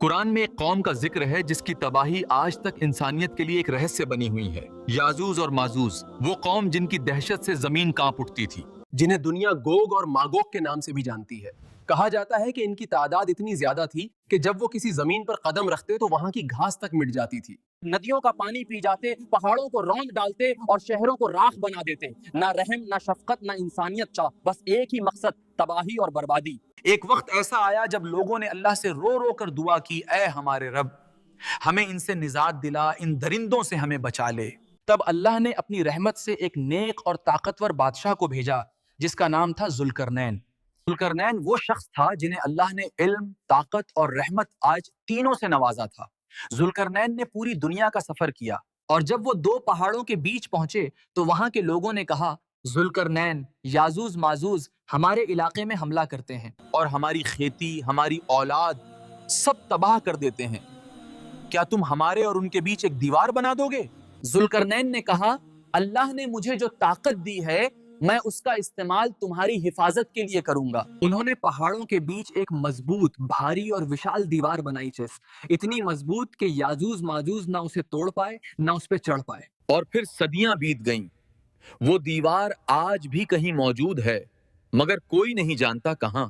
قرآن میں ایک قوم کا ذکر ہے جس کی تباہی آج تک انسانیت کے لیے ایک رہسیہ بنی ہوئی ہے، یاجوج اور ماجوج، وہ قوم جن کی دہشت سے زمین کانپ اٹھتی تھی، جنہیں دنیا گوگ اور ماگوگ کے نام سے بھی جانتی ہے۔ کہا جاتا ہے کہ ان کی تعداد اتنی زیادہ تھی کہ جب وہ کسی زمین پر قدم رکھتے تو وہاں کی گھاس تک مٹ جاتی تھی۔ ندیوں کا پانی پی جاتے، پہاڑوں کو روند ڈالتے اور شہروں کو راکھ بنا دیتے۔ نہ رحم، نہ شفقت، نہ انسانیت چاہ، بس ایک ہی مقصد، تباہی اور بربادی۔ ایک وقت ایسا آیا جب لوگوں نے اللہ سے رو رو کر دعا کی، اے ہمارے رب، ہمیں ان سے نجات دلا، ان درندوں سے ہمیں بچا لے۔ تب اللہ نے اپنی رحمت سے ایک نیک اور طاقتور بادشاہ کو بھیجا جس کا نام تھا ذوالقرنین۔ ذوالقرنین وہ شخص تھا جنہیں اللہ نے علم، طاقت اور رحمت آج تینوں سے نوازا تھا۔ ذوالقرنین نے پوری دنیا کا سفر کیا اور جب وہ دو پہاڑوں کے بیچ پہنچے تو وہاں کے لوگوں نے کہا، ذوالقرنین، یاجوج ماجوج ہمارے علاقے میں حملہ کرتے ہیں اور ہماری کھیتی، ہماری اولاد سب تباہ کر دیتے ہیں، کیا تم ہمارے اور ان کے بیچ ایک دیوار بنا دو گے؟ ذوالقرنین نے کہا، اللہ نے مجھے جو طاقت دی ہے میں اس کا استعمال تمہاری حفاظت کے لیے کروں گا۔ انہوں نے پہاڑوں کے بیچ ایک مضبوط، بھاری اور وشال دیوار بنائی، اتنی مضبوط کہ یاجوج ماجوج نہ اسے توڑ پائے نہ اس پہ چڑھ پائے۔ اور پھر صدیاں بیت گئیں، وہ دیوار آج بھی کہیں موجود ہے مگر کوئی نہیں جانتا کہاں۔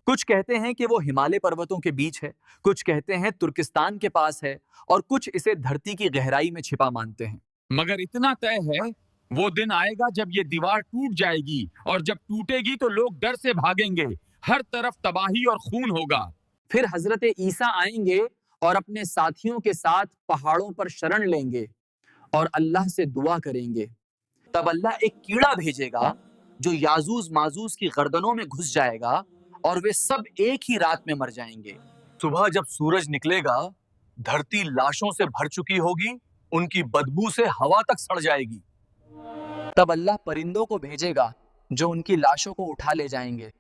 کچھ کہتے ہیں کہ وہ ہمالیہ پروتوں کے بیچ ہے، کچھ کہتے ہیں ترکستان کے پاس ہے اور کچھ اسے دھرتی کی گہرائی میں چھپا مانتے ہیں۔ مگر اتنا طے ہے، وہ دن آئے گا جب یہ دیوار ٹوٹ جائے گی اور جب ٹوٹے گی تو لوگ ڈر سے بھاگیں گے، ہر طرف تباہی اور خون ہوگا۔ پھر حضرت عیسیٰ آئیں گے اور اپنے ساتھیوں کے ساتھ پہاڑوں پر شرن لیں گے اور اللہ سے دعا کریں گے۔ تب اللہ ایک کیڑا بھیجے گا جو یاجوج ماجوج کی گردنوں میں گھس جائے گا اور وہ سب ایک ہی رات میں مر جائیں گے۔ صبح جب سورج نکلے گا، دھرتی لاشوں سے بھر چکی ہوگی، ان کی بدبو سے ہوا تک سڑ جائے گی۔ تب اللہ پرندوں کو بھیجے گا جو ان کی لاشوں کو اٹھا لے جائیں گے۔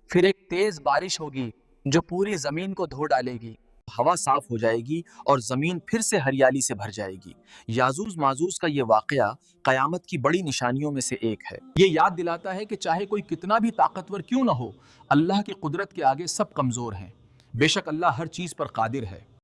پھر ایک تیز بارش ہوگی جو پوری زمین کو دھو ڈالے گی، ہوا صاف ہو جائے گی اور زمین پھر سے ہریالی سے بھر جائے گی۔ یاجوج ماجوج کا یہ واقعہ قیامت کی بڑی نشانیوں میں سے ایک ہے۔ یہ یاد دلاتا ہے کہ چاہے کوئی کتنا بھی طاقتور کیوں نہ ہو، اللہ کی قدرت کے آگے سب کمزور ہیں۔ بے شک اللہ ہر چیز پر قادر ہے۔